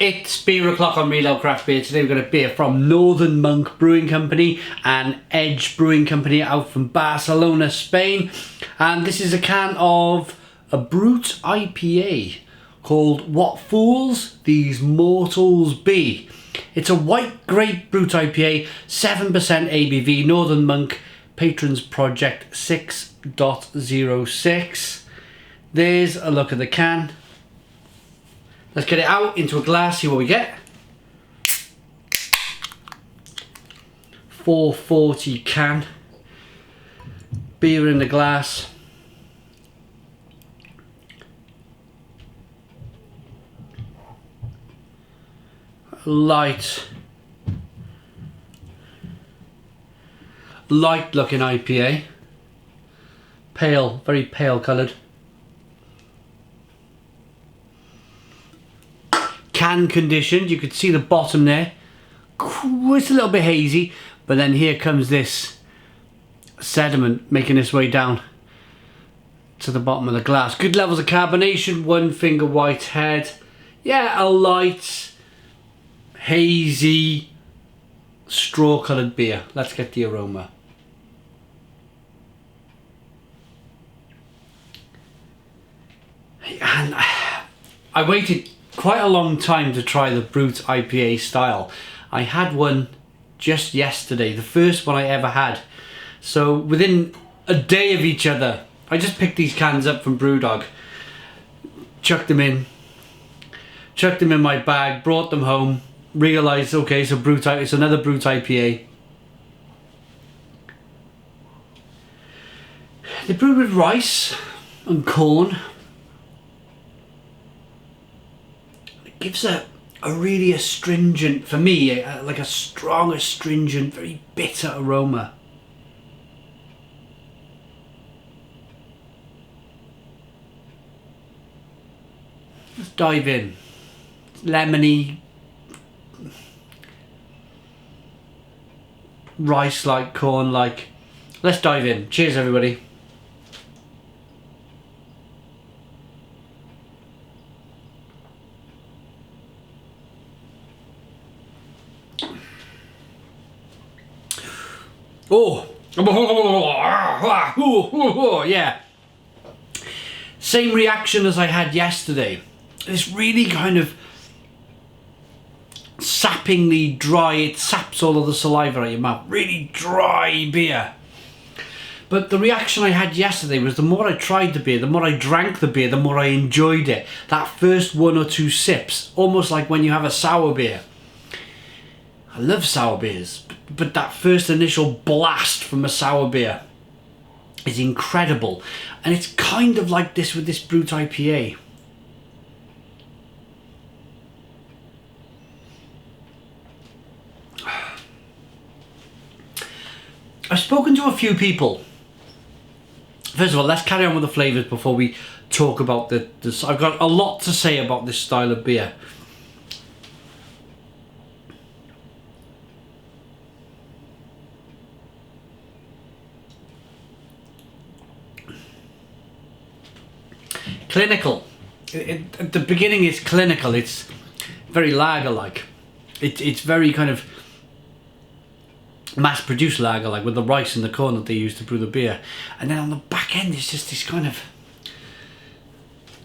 It's beer o'clock on Real Ale Craft Beer. Today we've got a beer from Northern Monk Brewing Company and Edge Brewing Company out from Barcelona, Spain. And this is a can of a Brut IPA called What Fools These Mortals Be. It's a white grape Brut IPA, 7% ABV, Northern Monk, Patrons Project 6.06. There's a look at the can. Let's get it out into a glass, see what we get. 440 can. Beer in the glass. Light looking IPA. Pale, very pale coloured. Can conditioned, you could see the bottom there. It's a little bit hazy, but then here comes this sediment making its way down to the bottom of the glass. Good levels of carbonation, one finger white head. Yeah, a light, hazy, straw coloured beer. Let's get the aroma. And I waited quite a long time to try the Brut IPA style. I had one just yesterday, the first one I ever had. So within a day of each other, I just picked these cans up from Brewdog, chucked them in my bag, brought them home, realised, okay, so it's another Brut IPA. They brewed with rice and corn. Gives a really astringent, for me, like a strong astringent, very bitter aroma. Let's dive in. Lemony, rice-like, corn-like. Let's dive in. Cheers, everybody. Oh, yeah. Same reaction as I had yesterday. This really kind of sappingly dry, it saps all of the saliva out of your mouth. Really dry beer. But the reaction I had yesterday was the more I tried the beer, the more I drank the beer, the more I enjoyed it. That first one or two sips, almost like when you have a sour beer. I love sour beers, but that first initial blast from a sour beer is incredible. And it's kind of like this with this Brut IPA. I've spoken to a few people. First of all, let's carry on with the flavours before we talk about this. I've got a lot to say about this style of beer. Clinical. At the beginning it's clinical, it's very lager-like. It's very kind of mass-produced lager-like with the rice and the corn that they use to brew the beer. And then on the back end it's just this kind of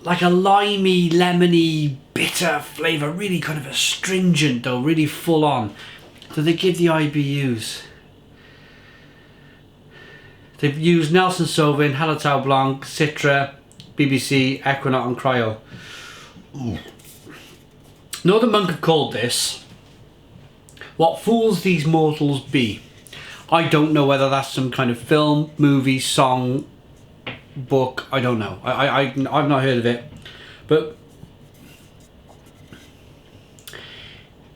like a limey, lemony, bitter flavour, really kind of astringent though, really full on. So they give the IBUs. They've used Nelson Sauvin, Hallertau Blanc, Citra, BBC, Equinaut and Cryo. Ooh. Northern Monk have called this What Fools These Mortals Be. I don't know whether that's some kind of film, movie, song, book. I don't know. I've not heard of it. But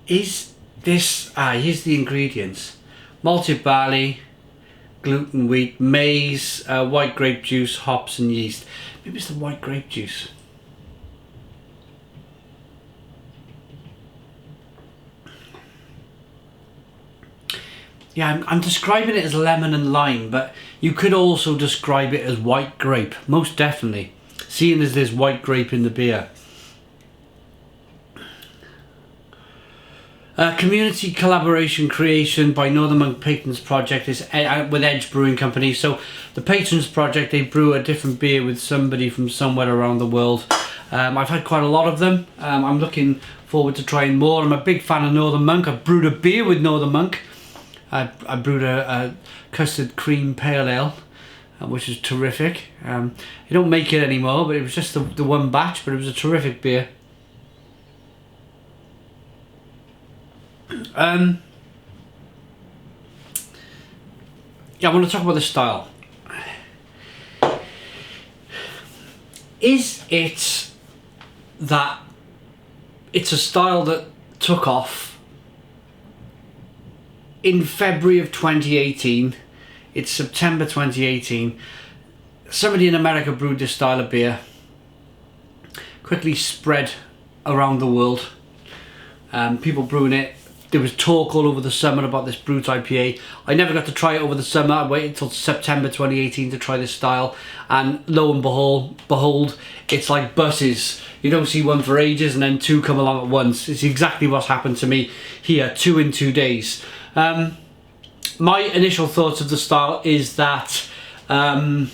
is this... here's the ingredients. Malted barley, gluten, wheat, maize, white grape juice, hops and yeast. Maybe it's the white grape juice. Yeah, I'm describing it as lemon and lime, but you could also describe it as white grape, most definitely. Seeing as there's white grape in the beer. Community collaboration creation by Northern Monk Patrons Project is with Edge Brewing Company. So the Patrons Project, they brew a different beer with somebody from somewhere around the world. I've had quite a lot of them. I'm looking forward to trying more. I'm a big fan of Northern Monk. I've brewed a beer with Northern Monk. I brewed a custard cream pale ale, which is terrific. You don't make it anymore, but it was just the one batch, but it was a terrific beer. Yeah, I want to talk about the style. Is it that it's a style that took off in February of 2018? It's September 2018. Somebody in America brewed this style of beer, quickly spread around the world. People brewing it. There was talk all over the summer about this Brut IPA. I never got to try it over the summer. I waited until September 2018 to try this style, and lo and behold, it's like buses. You don't see one for ages and then two come along at once. It's exactly what's happened to me here, 2 in 2 days. My initial thoughts of the style is that I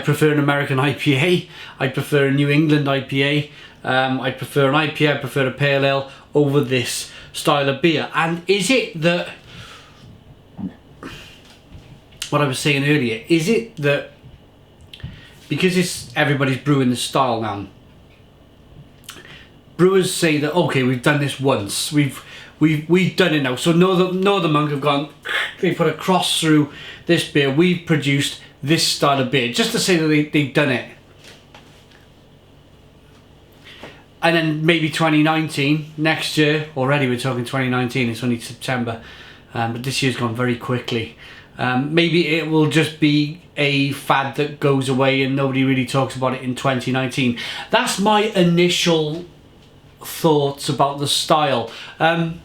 prefer an American IPA. I prefer a New England IPA. I prefer an IPA, I prefer a pale ale over this style of beer. And is it that, what I was saying earlier, is it that because everybody's brewing this style now, brewers say that, okay, we've done this once, we've done it now. So Northern Monk have gone, they put a cross through this beer, we've produced this style of beer, just to say that they've done it. And then maybe 2019, next year, already we're talking 2019, it's only September, but this year's gone very quickly. Maybe it will just be a fad that goes away and nobody really talks about it in 2019. That's my initial thoughts about the style. I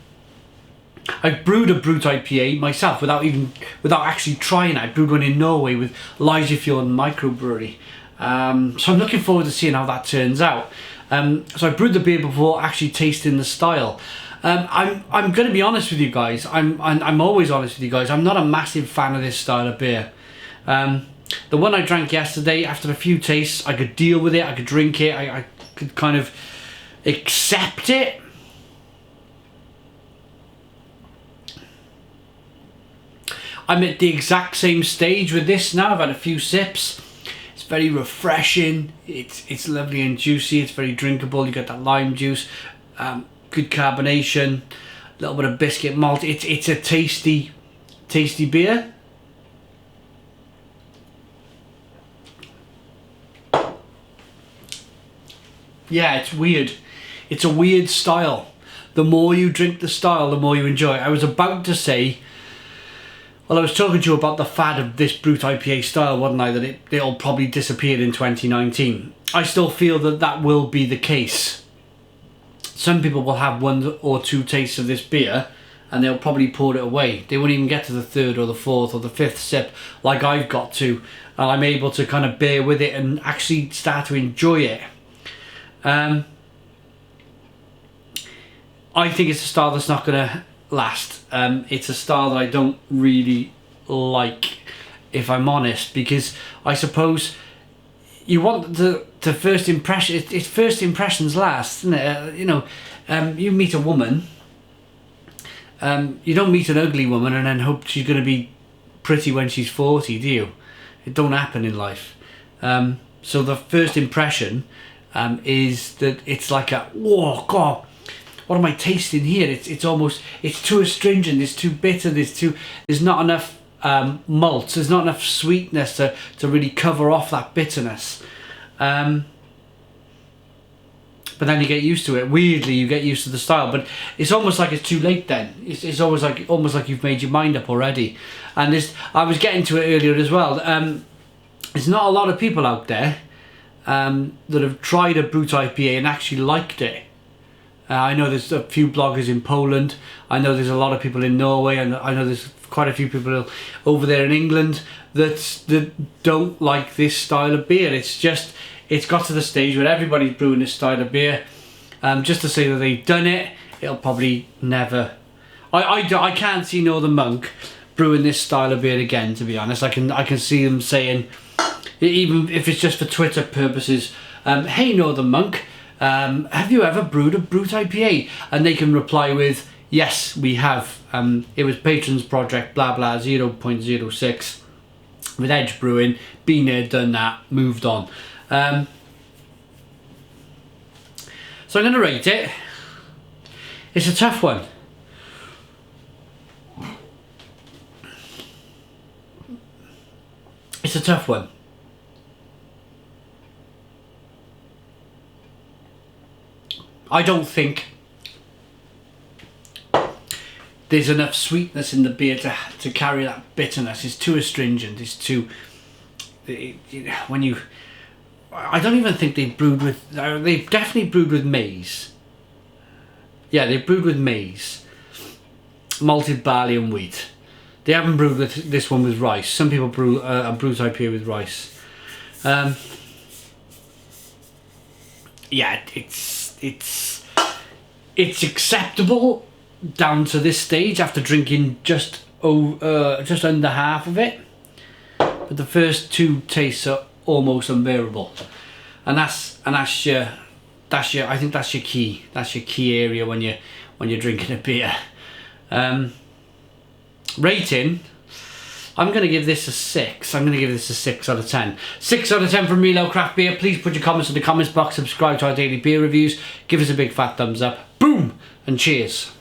brewed a Brut IPA myself without actually trying it. I brewed one in Norway with Leisefjord Microbrewery. So I'm looking forward to seeing how that turns out. So I brewed the beer before actually tasting the style. I'm going to be honest with you guys. I'm always honest with you guys. I'm not a massive fan of this style of beer. The one I drank yesterday, after a few tastes, I could deal with it. I could drink it. I could kind of accept it. I'm at the exact same stage with this now. I've had a few sips. It's very refreshing. It's lovely and juicy. It's very drinkable. You got that lime juice, good carbonation, a little bit of biscuit malt. It's a tasty beer. Yeah, it's weird. It's a weird style. The more you drink the style, the more you enjoy it. I was about to say, well, I was talking to you about the fad of this Brut IPA style, wasn't I? That it'll probably disappear in 2019. I still feel that will be the case. Some people will have 1 or 2 tastes of this beer and they'll probably pour it away. They won't even get to the 3rd or the 4th or the 5th sip like I've got to. And I'm able to kind of bear with it and actually start to enjoy it. I think it's a style that's not going to last. It's a style that I don't really like, if I'm honest, because I suppose you want the first impression. It's first impressions last, isn't it? You meet a woman. You don't meet an ugly woman and then hope she's going to be pretty when she's 40, do you? It don't happen in life. So the first impression is that it's like a, whoa, God, what am I tasting here? It's almost, it's too astringent, it's too bitter, there's not enough malt, there's not enough sweetness to really cover off that bitterness. But then you get used to it. Weirdly, you get used to the style, but it's almost like it's too late then. It's almost like you've made your mind up already. And I was getting to it earlier as well. There's not a lot of people out there that have tried a Brut IPA and actually liked it. I know there's a few bloggers in Poland. I know there's a lot of people in Norway, and I know there's quite a few people over there in England that don't like this style of beer. It's got to the stage where everybody's brewing this style of beer, just to say that they've done it. it'll probably never. I can't see Northern Monk brewing this style of beer again. To be honest, I can see them saying, even if it's just for Twitter purposes, hey Northern Monk, have you ever brewed a Brut IPA? And they can reply with, yes, we have. It was Patron's project, blah blah, 0.06 with Edge Brewing. Been there, done that, moved on. So I'm going to rate it. It's a tough one. It's a tough one. I don't think there's enough sweetness in the beer to carry that bitterness. It's too astringent. It's too... when you... I don't even think they've brewed with... They've definitely brewed with maize. Yeah, they've brewed with maize. Malted barley and wheat. They haven't brewed with this one with rice. Some people brew a Brut IPA with rice. Yeah, it's acceptable down to this stage after drinking just under half of it. But the first two tastes are almost unbearable, and that's your I think that's your key. That's your key area when you're drinking a beer. Rating, I'm going to give this a 6. I'm going to give this a 6 out of 10. 6 out of 10 from Real Craft Beer. Please put your comments in the comments box. Subscribe to our daily beer reviews. Give us a big fat thumbs up. Boom! And cheers.